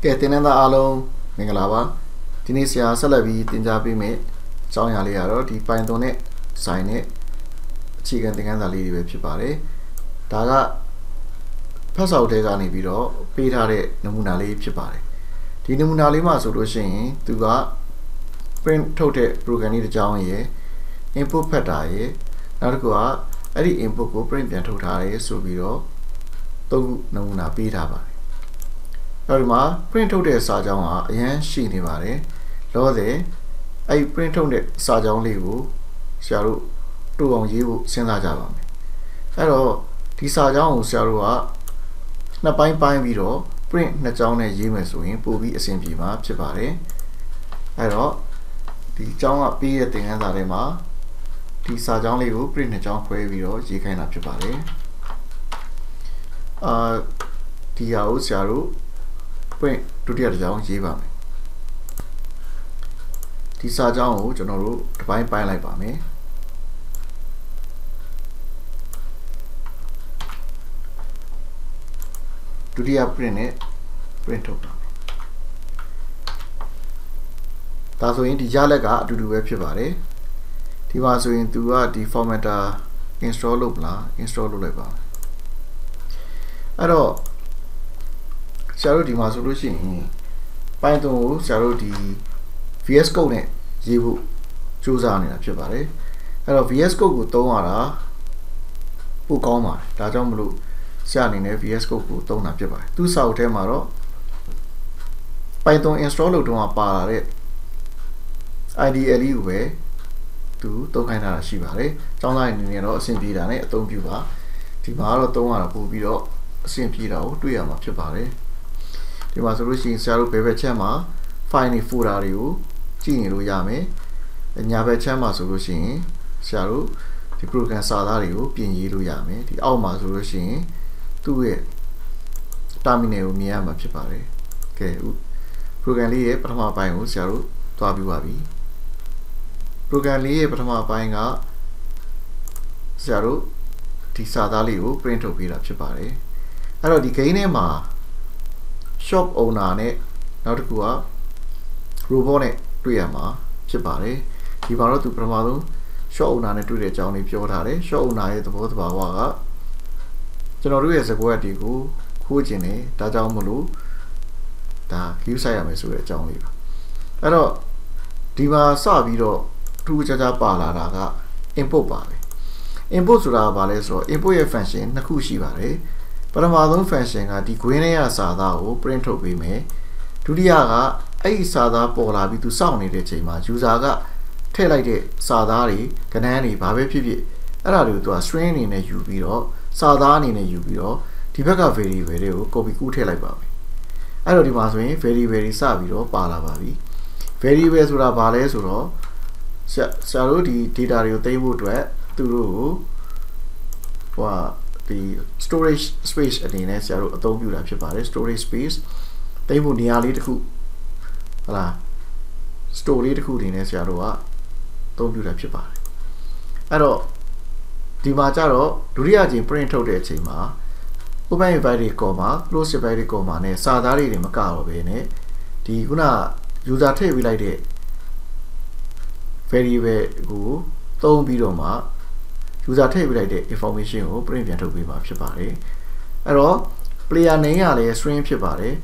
ကဲတင်နေတာအားလုံးမင်္ဂလာပါဒီနေ့ဆရာဆက်လက်ပြီးတင်ကြားပေးမယ့်အကြောင်းအရာလေးကတော့ဒီ Python နဲ့ဆိုင်နဲ့အခြေခံသင်ခန်းစာလေးတွေပဲဖြစ်ပါတယ်ဒါကဖတ်စာအုပ်ထဲကနေပြီးတော့ပေးထားတဲ့နမူနာလေးဖြစ်ပါတယ်ဒီနမူနာလေးမှာဆိုလို့ရှိရင်သူက print ထုတ်တဲ့ program လေးတစ်ကြောင်းရယ် input ဖတ်တာရယ်နောက်တစ်ခုကအဲ့ဒီ input ကို print ပြန်ထုတ်ထားတယ်ဆိုပြီးတော့သုံးခုနမူနာပေးထားပါတယ်အဲ့ဒီမှာ print ထုတ်တဲ့စာကြောင်းကအရင်ရှိနေပါတယ်လောဆယ်အဲ့ print ထုတ်တဲ့စာကြောင်းလေးကိုဆရာတို့တူအောင်ရေးဖို့စဉ်းစားကြပါမယ်အဲ့တော့ဒီစာကြောင်းကိုဆရာတို့ကနှစ်ပိုင်းပိုင်းပြီးတော့ print နှစ်ကြောင်းနဲ့ရေးမယ်ဆိုရင်ပို့ပြီးအဆင်ပြေမှာဖြစ်ပါတယ်အဲ့တော့ဒီကြောင်းကပေးတဲ့သင်ခန်းစာထဲမှာဒီစာကြောင်းလေးကို print နှစ်ကြောင်းခွဲပြီးတော့ရေးခိုင်းတာဖြစ်ပါတယ်ဒီဟာကိုဆရာတို့ print ဒုတိယတစ်ကြောင်းရေးပါမယ်ဒီစာကြောင်းကိုကျွန်တော်တို့တစ်ပိုင်းပိုင်းလိုက်ပါမယ်ဒုတိယ print နဲ့ print ထုတ်ပါမယ်ဒါဆိုရင်ဒီရလက်ကအတူတူပဲဖြစ်ပါတယ်ဒီမှာဆိုရင်သူကဒီ formatter install လုပ်မလား install လုပ်လိုက်ပါအဲ့တော့ဆရာတို့ဒီမှာဆိုလို့ရှိရင် Python ကိုဆရာတို့ဒီ VS Code နဲ့ရေးဖို့စူးစမ်းနေတာဖြစ်ပါတယ်အဲ့တော့ VS Code ကိုသုံးရတာပိုကောင်းပါတယ်ဒါကြောင့်မလို့ဆရာအနေနဲ့ VS Code ကိုသုံးတာဖြစ်ပါတယ်သူစာအုပ်ထဲမှာတော့ Python install လုပ်တော့ပါလာတဲ့ IDL ကိုပဲသူသုံးခိုင်းထားတာရှိပါတယ်ကျောင်းသားအနေနဲ့တော့အဆင်ပြေတာနဲ့အသုံးပြုပါဒီမှာတော့သုံးရတာပို့ပြီးတော့အဆင်ပြေတာကိုတွေ့ရမှာဖြစ်ပါတယ်ဒီမှာဆိုလို့ရှိရင်ဆရာတို့ဘယ်ဘက်ချက်မှာ file တွေ folder တွေကိုကြည့်နေလို့ရမယ်ညာဘက်ချက်မှာဆိုလို့ရှိရင်ဆရာတို့ဒီ program စာသားတွေကိုပြင်ရေးလို့ရမယ်ဒီအောက်မှာဆိုလို့ရှိရင်သူ့ရဲ့ terminal ကိုမြင်ရမှာဖြစ်ပါတယ်ကဲ program လေးရဲ့ပထမပိုင်းကိုဆရာတို့သွားပြီးပါပြီ program လေးရဲ့ပထမပိုင်းကဆရာတို့ဒီစာသားလေးကို print ထုတ်ပေးတာဖြစ်ပါတယ်အဲ့တော့ဒီ game ထဲမှာ shop owner နဲ့နောက်တစ်ခုက robot နဲ့တွေ့ရမှာဖြစ်ပါတယ်ဒီမှာတော့သူပထမဆုံး shop owner နဲ့တွေ့တဲ့အကြောင်းလေးပြောထားတယ် shop owner ရဲ့သဘောတဘာဝကကျွန်တော်တို့ရဲ့စကွက်တွေကိုခိုးခြင်းတယ်ဒါကြောင့်မလို့ဒါ view ဆိုင်ရမယ်ဆိုတဲ့အကြောင်းလေးပါအဲ့တော့ဒီမှာစပြီးတော့ထူးခြားခြားပါလာတာက input ပါပဲ input ဆိုတာကဘာလဲဆိုတော့ input ရဲ့ function နှစ်ခုရှိပါတယ်ပထမဆုံး function ကဒီ green ရဲ့စာသားကို print ထုတ်ပေးမယ်ဒုတိယကအဲ့ဒီစာသားပေါ်လာပြီးသူစောင့်နေတဲ့ချိန်မှာ user ကထည့်လိုက်တဲ့စာသားတွေကဏ္ဍတွေဘာပဲဖြစ်ဖြစ်အဲ့ဒါတွေကိုသူက string အနေနဲ့ယူပြီးတော့စာသားအနေနဲ့ယူပြီးတော့ဒီဘက်က variable တွေကို copy ကူးထည့်လိုက်ပါမယ်အဲ့တော့ဒီမှာဆိုရင် variable တွေစပြီးတော့ပါလာပါပြီ variable ဆိုတာဘာလဲဆိုတော့ဆရာတို့ဒီ data တွေကိုသိမ်းဖို့အတွက်သူတို့ကိုဒီ storage space အနေနဲ့ဆရာတို့အသုံးပြုတာဖြစ်ပါတယ် storage space သိမ်းဖို့နေရာလေးတစ်ခုဟုတ်လား store လေးတစ်ခုအနေနဲ့ဆရာတို့ကအသုံးပြုတာဖြစ်ပါတယ်အဲ့တော့ဒီမှာကျတော့ဒုတိယအကြိမ် print ထုတ်တဲ့အချိန်မှာ open inverted comma close inverted comma နဲ့စာသားတွေမကတော့ဘဲနဲ့ဒီခုန user ထည့်ပေးလိုက်တဲ့ variable ကိုသုံးပြီးတော့မှ user ထည့်ပေးလိုက်တဲ့ information ကို print ပြန်ထုတ်ပေးမှာဖြစ်ပါတယ်အဲ့တော့ player name ကလည်း string ဖြစ်ပါတယ်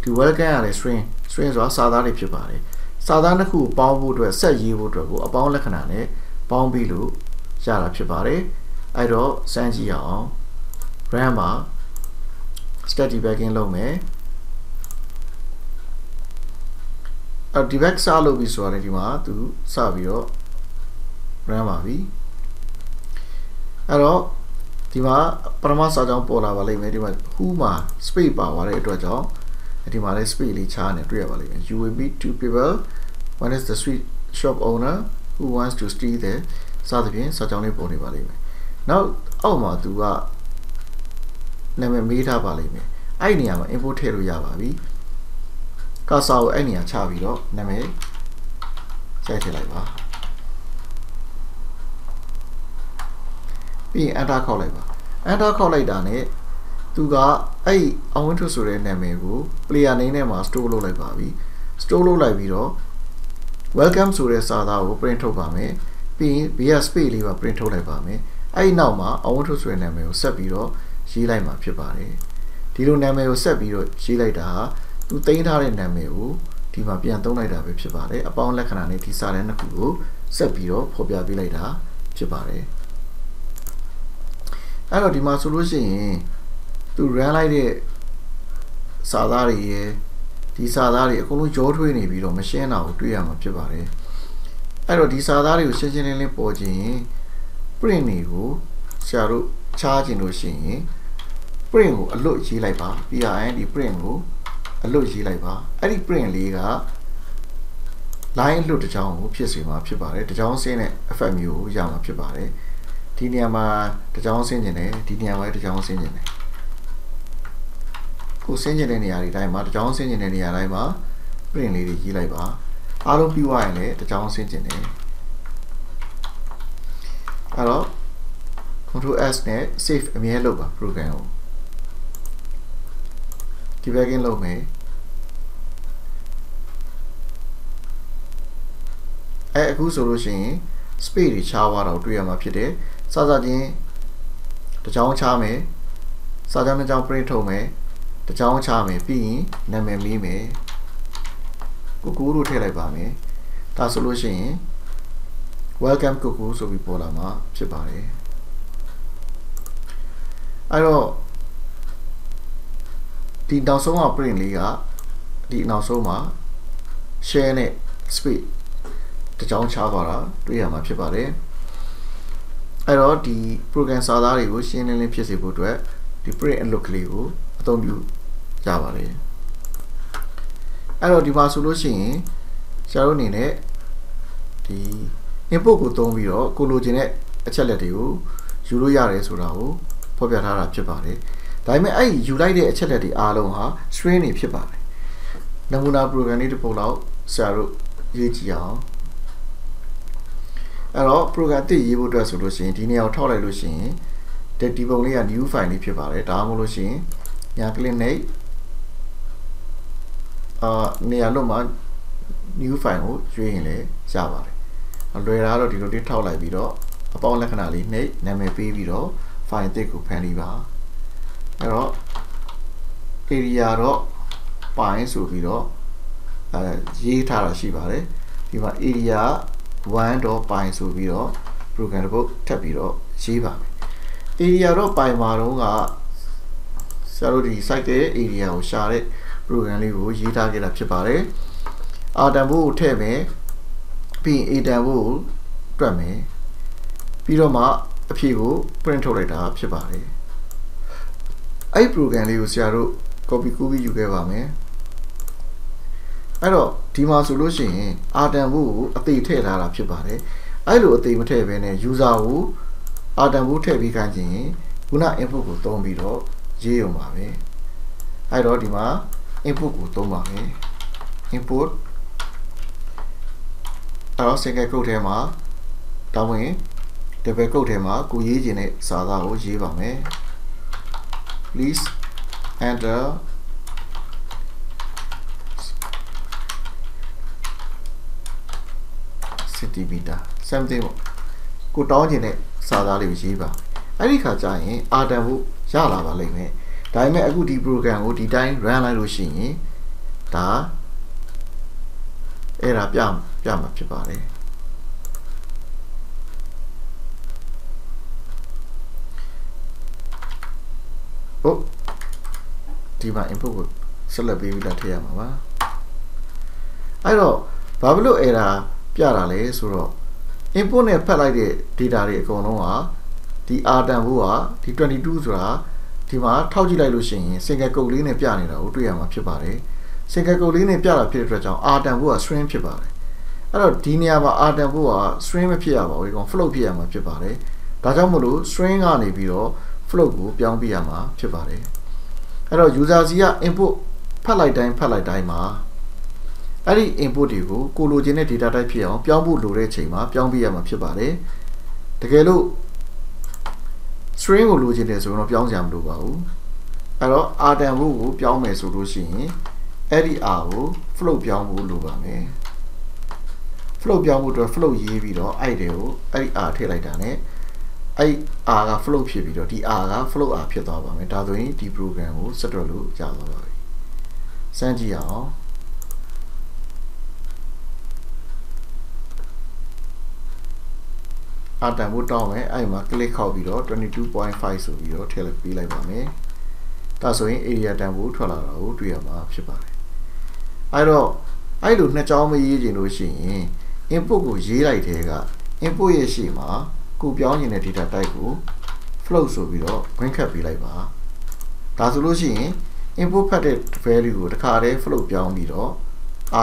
ဒီ welcome ကလည်း string ဆိုတာစာသားတွေဖြစ်ပါတယ်စာသားတစ်ခုပေါင်းဖို့အတွက်ဆက်ရေးဖို့အတွက်ကိုအပေါင်းလက္ခဏာနဲ့ပေါင်းပြီးလို့ရတာဖြစ်ပါတယ်အဲ့တော့စမ်းကြည့်အောင် run မှာ static debugging လုပ်မယ်debug စလုပ်ပြီးဆိုရတယ်ဒီမှာသူစပြီးတော့ run ပါပြီအဲ့တော့ဒီမှာပထမစာကြောင်းပေါ်လာပါလိမ့်မယ်ဒီမှာ who မှာ space ပါသွားတဲ့အတွက်ကြောင့်ဒီမှာလည်း space လေးချားနေတွေ့ရပါလိမ့်မယ် you will meet two people one is the street shop owner who wants to steal there စသဖြင့်စာကြောင်းလေးပေါ်နေပါလိမ့်မယ်နောက်အောက်မှာသူကနာမည်မေးထားပါလိမ့်မယ်အဲ့ဒီနေရာမှာ input ထည့်လို့ရပါပြီကာစာကိုအဲ့နေရာချပြီးတော့နာမည်ရိုက်ထည့်လိုက်ပါပြီးရင် enter ခေါက်လိုက်ပါ enter ခေါက်လိုက်တာနဲ့ သူကအဲ့အဝင်းထုတ်ဆိုတဲ့နာမည်ကို player name နဲ့မှာ store လုပ်လိုက်ပါပြီ store လုပ်လိုက်ပြီးတော့ welcome ဆိုတဲ့စာသားကို print ထုတ်ပါမယ်ပြီးရင် ဘေးက space လေးပါ print ထုတ်လိုက်ပါမယ်အဲ့ဒီနောက်မှာအဝင်းထုတ်ဆိုတဲ့နာမည်ကိုဆက်ပြီးတော့ရေးလိုက်မှာဖြစ်ပါတယ်ဒီလိုနာမည်ကိုဆက်ပြီးတော့ရေးလိုက်တာသူတင်ထားတဲ့နာမည်ကိုဒီမှာပြန်သုံးလိုက်တာပဲဖြစ်ပါတယ်အပေါင်းလက္ခဏာနဲ့ဒီစာတန်းတစ်ခုကိုဆက်ပြီးတော့ဖော်ပြပေးလိုက်တာဖြစ်ပါတယ်အဲ့တော့ဒီမှာဆိုလို့ရှိရင်သူ run လိုက်တဲ့စာသားတွေရယ်ဒီစာသားတွေအကုန်လုံးကြောထွေးနေပြီးတော့မရှင်းတာကိုတွေ့ရမှာဖြစ်ပါတယ်အဲ့တော့ဒီစာသားတွေကိုရှင်းရှင်းလင်းလင်းပေါ်ခြင်း print တွေကိုဆရာတို့ချားခြင်းလို့ရှိရင် print ကိုအလွတ်ရေးလိုက်ပါ PRN ဒီ print ကိုအလွတ်ရေးလိုက်ပါအဲ့ဒီ print လေးက line လွတ်တစ်ချောင်းကိုဖြစ်စေမှာဖြစ်ပါတယ်တစ်ချောင်းဆင်းတဲ့ effect မျိုးကိုရမှာဖြစ်ပါတယ်ဒီနေရာမှာတစ်ချောင်းဆင်းခြင်းနဲ့ဒီနေရာမှာတစ်ချောင်းဆင်းခြင်းနဲ့ကိုဆင်းခြင်းတဲ့နေရာတွေတိုင်းမှာတစ်ချောင်းဆင်းခြင်းတဲ့နေရာတိုင်းမှာ print လေးတွေရေးလိုက်ပါအားလုံးပြီးသွားရင်လည်းတစ်ချောင်းဆင်းခြင်းနဲ့အဲ့တော့ Ctrl S နဲ့ save အမြဲလုပ်ပါ program ကိုdebugging လုပ်မယ်အခုဆိုလို့ရှိရင် space တွေချားသွားတော့တွေ့ရမှာဖြစ်တယ်စစချင်းတစ်ချောင်းချားမယ်စာကြောင်းတစ်ချောင်း print ထုတ်မယ်တစ်ချောင်းချားမယ်ပြီးရင်နာမည်မေးမယ်ကိုကိုတို့ထည့်လိုက်ပါမယ်ဒါဆိုလို့ရှိရင် welcome ကိုကိုဆိုပြီးပေါ်လာမှာဖြစ်ပါတယ်အဲ့တော့ဒီနောက်ဆုံးက print လေးကဒီနောက်ဆုံးမှာ share နဲ့ space တကြောင်းချသွားတာတွေ့ရမှာဖြစ်ပါတယ်အဲ့တော့ဒီ program စာသားတွေကိုရှင်းလင်းလင်းဖြစ်စေဖို့အတွက်ဒီ print အလုပ်ကလေးကိုအသုံးပြုကြပါတယ်အဲ့တော့ဒီမှာဆိုလို့ရှိရင်ဆရာတို့အနေနဲ့ဒီ input ကိုသုံးပြီးတော့ကိုလိုချင်တဲ့အချက်လက်တွေကိုယူလို့ရတယ်ဆိုတာကိုဖော်ပြထားတာဖြစ်ပါတယ်ဒါပေမဲ့အဲ့ယူလိုက်တဲ့အချက်လက်တွေအားလုံးဟာ string တွေဖြစ်ပါတယ်နမူနာ program လေးတစ်ပုဒ်လောက်ဆရာတို့ရေးကြည့်အောင်အဲ့တော့ program တစ်ရေးဖို့အတွက်ဆိုလို့ရှိရင်ဒီနေရာကိုထောက်လိုက်လို့ရှိရင်ဒီပုံလေးက new file လေးဖြစ်ပါတယ်ဒါမှမဟုတ်လို့ရှိရင်ညာ click နဲ့နေရာလုံးမှာ new file ကိုရွေးရင်လည်းရပါတယ်လွယ်တာတော့ဒီလိုလေးထောက်လိုက်ပြီးတော့အပေါင်းလက္ခဏာလေးနှိပ်နာမည်ပေးပြီးတော့ file တစ်ကိုဖန်တီးပါအဲ့တော့ area တော့ပိုင်းဆိုပြီးတော့ရေးထားတာရှိပါတယ်ဒီမှာ area 1.py ဆိုပြီးတော့ program တစ်ပုဒ်ထပ်ပြီးတော့ရေးပါမယ် area တော့ py မှာတော့ကဆရာတို့ဒီ site ရဲ့ area ကိုရှာတဲ့ program လေးကိုရေးထားခဲ့တာဖြစ်ပါတယ် r တန်ဖိုးကိုထည့်မယ်ပြီးရင် a တန်ဖိုးကိုတွက်မယ်ပြီးတော့မှအဖြေကို print ထုတ်လိုက်တာဖြစ်ပါတယ်အဲ့ program လေးကိုဆရာတို့ copy ယူခဲ့ပါမယ်အဲ့တော့ဒီမှာဆိုလို့ရှိရင်အာတန်ဘူးကိုအသေးထည့်ထားတာဖြစ်ပါတယ်အဲ့လိုအသေးမထည့်ဘဲနဲ့ user ကိုအာတန်ဘူးထည့်ပြီးခိုင်းခြင်းခုန input ကိုသုံးပြီးတော့ရေးရုံပါပဲအဲ့တော့ဒီမှာ input ကိုသုံးပါမယ် input အဲ့တော့ single quote ထဲမှာတောင်းဝင် double quote ထဲမှာကိုရေးခြင်းတဲ့စာသားကိုရေးပါမယ် please enter centimeter something ကိုတောင်းချင်တဲ့စာသားလေးကိုရေးပါအဲ့ဒီခါကျရင်အာတန်ဖို့ရလာပါလိမ့်မယ်ဒါပေမဲ့အခုဒီ program ကိုဒီတိုင်း run လိုက်လို့ရှိရင်ဒါအဲ့ဒါပြမှာဖြစ်ပါတယ်ဟုတ်ဒီမှာ input ကိုဆက်လက်ပေးပြီးလာထည့်ရမှာပါအဲ့တော့ဘာဖြစ်လို့ error ပြတာလဲဆိုတော့ input နဲ့ဖတ်လိုက်တဲ့ data တွေအကုန်လုံးဟာဒီ r တန်ဖိုးဟာဒီ 22 ဆိုတာဒီမှာထောက်ကြည့်လိုက်လို့ရှိရင် single quote လေးနဲ့ပြနေတာကိုတွေ့ရမှာဖြစ်ပါတယ် single quote လေးနဲ့ပြတာဖြစ်တဲ့အတွက်ကြောင့် r တန်ဖိုးက string ဖြစ်ပါတယ်အဲ့တော့ဒီနေရာမှာ r တန်ဖိုးက string မဖြစ်ရပါဘူးဒီကောင် float ဖြစ်ရမှာဖြစ်ပါတယ်ဒါကြောင့်မို့လို့ string ကနေပြီးတော့ float ကိုပြောင်းပြရမှာဖြစ်ပါတယ်အဲ့တော့ user စီက input ဖတ်လိုက်တိုင်းမှာအဲ့ဒီ input တွေကိုကိုလိုချင်တဲ့ data type ဖြစ်အောင်ပြောင်းဖို့လိုတဲ့ချိန်မှာပြောင်းပြရမှာဖြစ်ပါတယ်တကယ်လို့ string ကိုလိုချင်တယ်ဆိုရင်တော့ပြောင်းစရာမလိုပါဘူး အဲ့တော့ r တန်ဖိုးကိုပြောင်းမယ်ဆိုလို့ရှိရင်အဲ့ဒီ r ကို float ပြောင်းဖို့လိုပါမယ် float ပြောင်းဖို့အတွက် float ရေးပြီးတော့အဲ့ဒီကိုအဲ့ဒီ r ထည့်လိုက်တာ ਨੇ အဲ့ r က float ဖြစ်ပြီးတော့ဒီ r က float r ဖြစ်သွားပါမယ်ဒါဆိုရင်ဒီ program ကိုဆက်တွက်လို့ရသွားပါပြီစမ်းကြည့်အောင်အတန်ဖို့တောင်းမယ်အဲ့မှာ click ခောက်ပြီးတော့ 22.5 ဆိုပြီးတော့ထည့်လိုက်ပေးလိုက်ပါမယ်ဒါဆိုရင် area တန်ဖို့ထွက်လာတာကိုတွေ့ရမှာဖြစ်ပါတယ်အဲ့တော့အဲ့လိုနှစ်ကြောင်းမရေးချင်လို့ရှိရင် input ကိုရေးလိုက်တဲ့က input ရဲ့ရှေ့မှာကိုပြောင်းနေတဲ့ data type ကို float ဆိုပြီးတော့ဝင်ခတ်ပေးလိုက်ပါဒါဆိုလို့ရှိရင် input ဖတ်တဲ့ value ကိုတစ်ခါတည်း float ပြောင်းပြီးတော့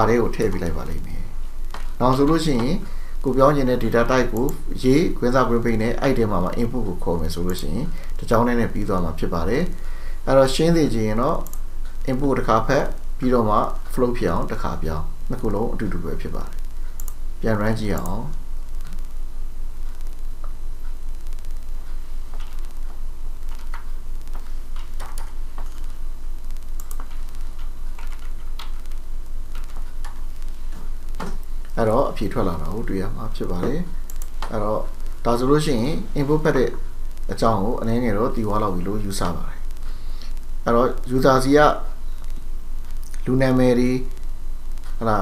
r ထဲကိုထည့်ပေးလိုက်ပါလိမ့်မယ်နောက်ဆိုလို့ရှိရင်ကိုပြောင်းနေတဲ့ data type ကိုရေးခွင့်စာခွင့်ပိတ်နဲ့အဲ့ဒီမှာ input ကိုခေါ်မယ်ဆိုလို့ရှိရင်ဒီကြောင်းနဲ့ပြီးသွားမှာဖြစ်ပါတယ်အဲ့တော့ရှင်းသိချင်ရင်တော့ input တစ်ခါဖတ်ပြီးတော့မှ float ဖြစ်အောင်တစ်ခါပြောင်းနှစ်ခုလုံးအတူတူပဲဖြစ်ပါတယ်ပြန် run ကြည့်အောင်အဲ့တော့အဖြေထွက်လာတာကိုတွေ့ရမှာဖြစ်ပါတယ်အဲ့တော့ဒါဆိုလို့ရှိရင် input ဖတ်တဲ့အကြောင်းကိုအနည်းငယ်တော့တည်သွားလောက်ပြီလို့ယူဆပါတယ်အဲ့တော့ user စီကလူနာမည်တွေဟလာ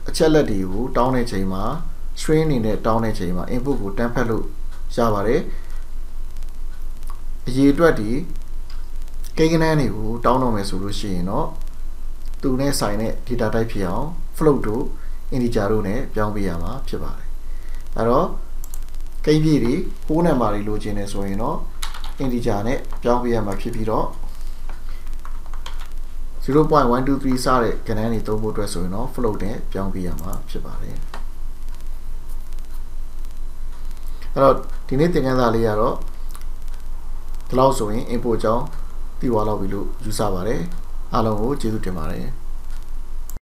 အချက်လက်တွေကိုတောင်းတဲ့ချိန်မှာ string အနေနဲ့တောင်းတဲ့ချိန်မှာ input ကိုတန်းဖတ်လို့ရပါတယ်အရေးအတွက်ဒီကိန်းဂဏန်းတွေကိုတောင်းတော့မယ်ဆိုလို့ရှိရင်တော့သူနဲ့ဆိုင်တဲ့ data type ဖြစ်အောင် float တို့integer တို့ ਨੇ ပြောင်းပေးရမှာဖြစ်ပါတယ်အဲ့တော့ကိန်းပြည့်တွေ whole number တွေလိုချင်နေဆိုရင်တော့ integer နဲ့ပြောင်းပေးရမှာဖြစ်ပြီးတော့ 0.123 စတဲ့ကဏ္ဍတွေသုံးဖို့အတွက်ဆိုရင်တော့ float နဲ့ပြောင်းပေးရမှာဖြစ်ပါတယ်အဲ့တော့ဒီနေ့သင်ခန်းစာလေးကတော့ဒီလောက်ဆိုရင် input အကြောင်းသိသွားလောက်ပြီလို့ယူဆပါတယ်အားလုံးကိုကျေးဇူးတင်ပါတယ်